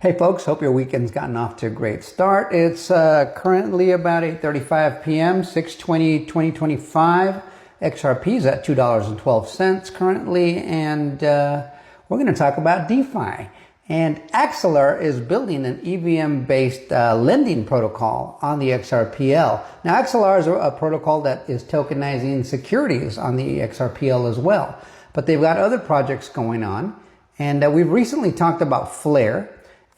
Hey folks, hope your weekend's gotten off to a great start. It's currently about 8:35 p.m., 6/20/2025. XRP's at $2.12 currently, and we're going to talk about DeFi. And Axelar is building an EVM-based lending protocol on the XRPL. Now, Axelar is a protocol that is tokenizing securities on the XRPL as well. But they've got other projects going on. And we've recently talked about Flare.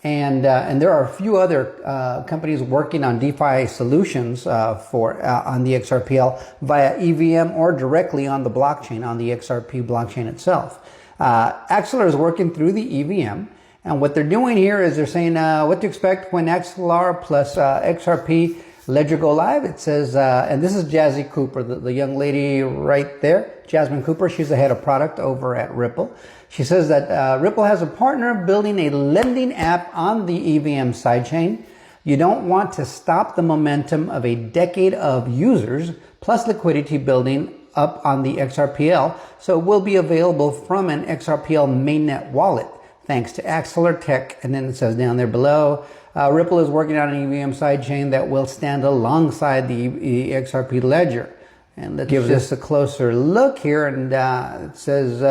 And there are a few other companies working on DeFi solutions on the XRPL via EVM or directly on the blockchain, on the XRP blockchain itself. Axelar is working through the EVM, and what they're doing here is they're saying what to expect when Axelar plus XRP Ledger go live. It says, and this is Jazzy Cooper, the young lady right there, Jasmine Cooper. She's the head of product over at Ripple. She says that Ripple has a partner building a lending app on the EVM sidechain. You don't want to stop the momentum of a decade of users plus liquidity building up on the XRPL, so it will be available from an XRPL mainnet wallet, thanks to Axelar Tech. And then it says down there below, Ripple is working on an EVM sidechain that will stand alongside the XRP ledger. And that gives us a closer look here, and it says,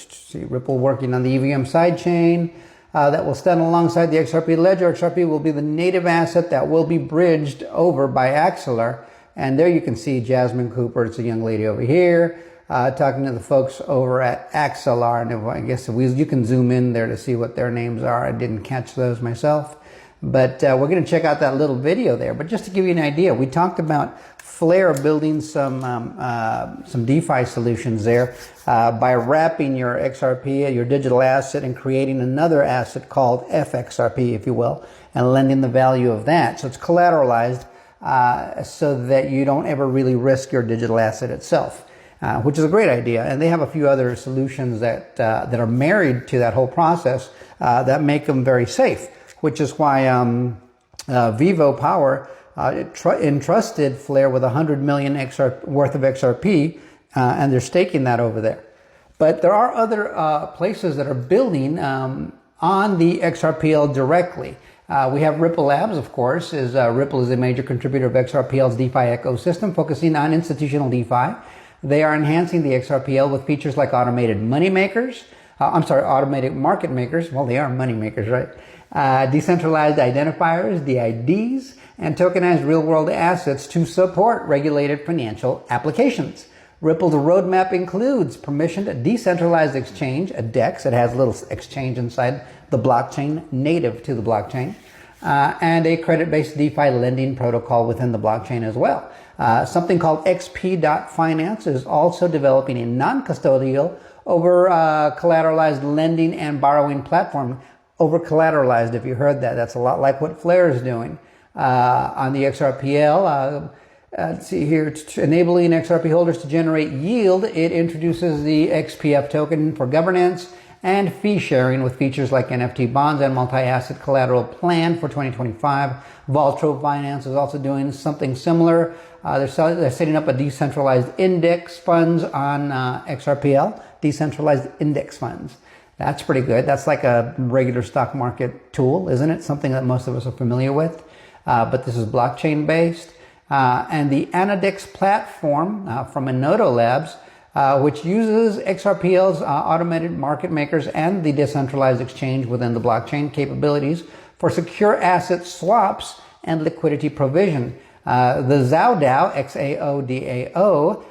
see, Ripple working on the EVM sidechain that will stand alongside the XRP ledger. XRP will be the native asset that will be bridged over by Axelar. And there you can see Jasmine Cooper, it's a young lady over here, talking to the folks over at Axelar. And I guess you can zoom in there to see what their names are. I didn't catch those myself. But we're going to check out that little video there. But just to give you an idea, we talked about Flare building some DeFi solutions there by wrapping your XRP, your digital asset, and creating another asset called FXRP, if you will, and lending the value of that. So it's collateralized so that you don't ever really risk your digital asset itself, which is a great idea. And they have a few other solutions that are married to that whole process that make them very safe, which is why Vivo Power entrusted Flare with 100 million worth of XRP, and they're staking that over there. But there are other places that are building on the XRPL directly. We have Ripple Labs, of course. Ripple is a major contributor of XRPL's DeFi ecosystem, focusing on institutional DeFi. They are enhancing the XRPL with features like automated money makers. Automated market makers. Well, they are money makers, right? Decentralized identifiers, DIDs, and tokenized real-world assets to support regulated financial applications. Ripple's roadmap includes permissioned decentralized exchange, a DEX. It has a little exchange inside the blockchain, native to the blockchain, and a credit-based DeFi lending protocol within the blockchain as well. Something called XP.Finance is also developing a non-custodial over collateralized lending and borrowing platform. Over collateralized, if you heard that, that's a lot like what Flare is doing on the XRPL. Let's see here, enabling XRP holders to generate yield. It introduces the XPF token for governance and fee sharing with features like NFT bonds and multi-asset collateral plan for 2025. Vaultro Finance is also doing something similar. They're setting up a decentralized index funds on XRPL, decentralized index funds. That's pretty good. That's like a regular stock market tool, isn't it? Something that most of us are familiar with. But this is blockchain based. And the Anadex platform from Enodo Labs, which uses XRPL's automated market makers and the decentralized exchange within the blockchain capabilities for secure asset swaps and liquidity provision. The XAODAO, XAODAO,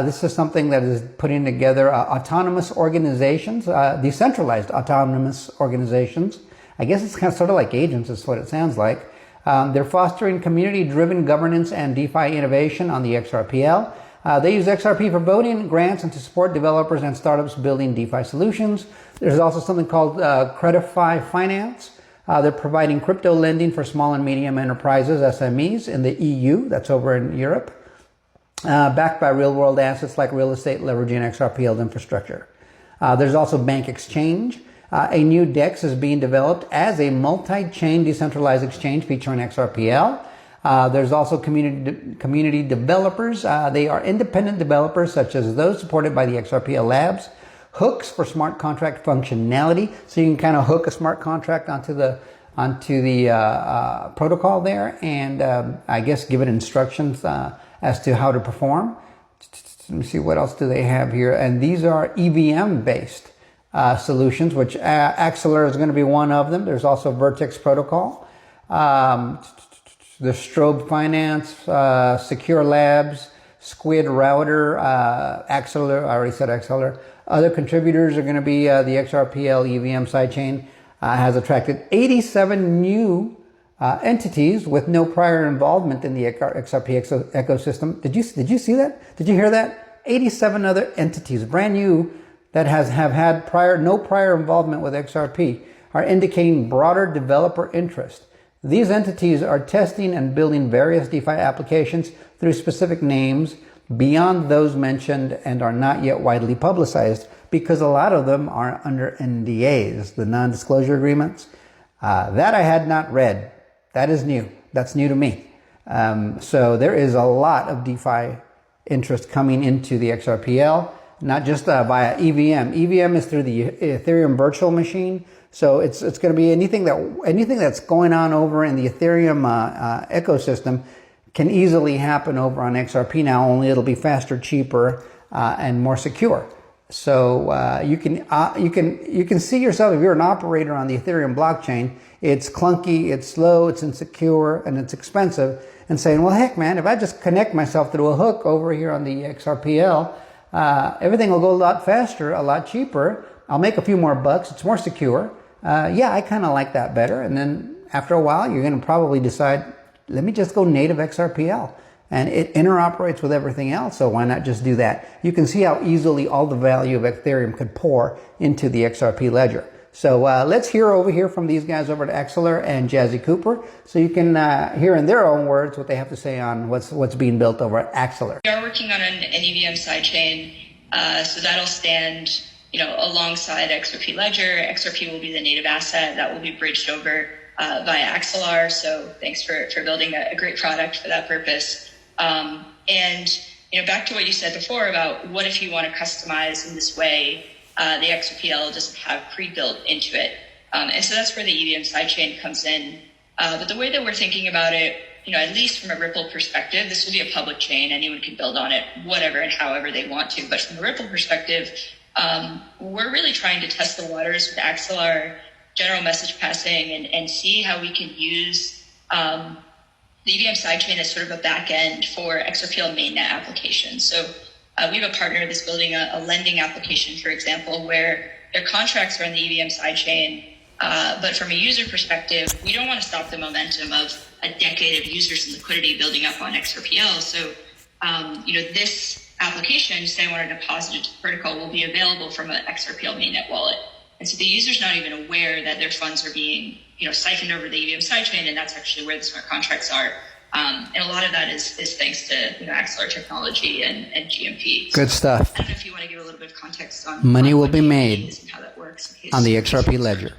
this is something that is putting together autonomous organizations, decentralized autonomous organizations. I guess it's kind of sort of like agents is what it sounds like. They're fostering community-driven governance and DeFi innovation on the XRPL. They use XRP for voting, grants, and to support developers and startups building DeFi solutions. There's also something called Credify Finance. They're providing crypto lending for small and medium enterprises, SMEs, in the EU, that's over in Europe, backed by real-world assets like real estate, leveraging XRPL infrastructure. There's also Bank Exchange. A new DEX is being developed as a multi-chain decentralized exchange featuring XRPL. There's also community developers. They are independent developers such as those supported by the XRPL Labs, hooks for smart contract functionality, so you can kind of hook a smart contract onto the protocol there, and I guess give it instructions as to how to perform. Let me see, what else do they have here? And these are EVM based solutions, which Axelar is going to be one of them. There's also Vertex Protocol, the Strobe Finance, Secure Labs, Squid Router, Axelar. I already said Axelar. Other contributors are going to be the XRPL EVM sidechain. Has attracted 87 new entities with no prior involvement in the XRP ecosystem. Did you see that? Did you hear that? 87 other entities, brand new, that have had no prior involvement with XRP, are indicating broader developer interest. These entities are testing and building various DeFi applications through specific names beyond those mentioned and are not yet widely publicized, because a lot of them are under NDAs, the non-disclosure agreements. That I had not read. That is new. That's new to me. So there is a lot of DeFi interest coming into the XRPL, not just via EVM. EVM is through the Ethereum virtual machine. So it's going to be anything that's going on over in the Ethereum ecosystem can easily happen over on XRP now, only it'll be faster, cheaper, and more secure. So you can see yourself, if you're an operator on the Ethereum blockchain, it's clunky, it's slow, it's insecure, and it's expensive, and saying, well, heck, man, if I just connect myself through a hook over here on the XRPL, everything will go a lot faster, a lot cheaper. I'll make a few more bucks. It's more secure. Yeah, I kind of like that better. And then after a while, you're going to probably decide, let me just go native XRPL. And it interoperates with everything else, so why not just do that? You can see how easily all the value of Ethereum could pour into the XRP ledger. So let's hear over here from these guys over at Axelar and Jazzy Cooper, so you can hear in their own words what they have to say on what's being built over at Axelar. We are working on an EVM sidechain, so that'll stand, alongside XRP Ledger. XRP will be the native asset that will be bridged over via Axelar. So thanks for building a great product for that purpose. Back to what you said before about what if you want to customize in this way, the XRPL doesn't have pre-built into it. And so that's where the EVM sidechain comes in. But the way that we're thinking about it, at least from a Ripple perspective, this will be a public chain. Anyone can build on it, whatever and however they want to. But from a Ripple perspective, we're really trying to test the waters with Axelar, general message passing, and see how we can use the EVM sidechain as sort of a back end for XRPL mainnet applications. So we have a partner that's building a lending application, for example, where their contracts are on the EVM sidechain. But from a user perspective, we don't want to stop the momentum of a decade of users and liquidity building up on XRPL. So, this application, say I want to deposit it to the protocol, will be available from an XRPL mainnet wallet. And so the user's not even aware that their funds are being, siphoned over the EVM sidechain, and that's actually where the smart contracts are. And a lot of that is thanks to Axelar technology and GMP. Good stuff. I don't know if you want to give a little bit of context on money will what be made and how that works on the XRP ledger.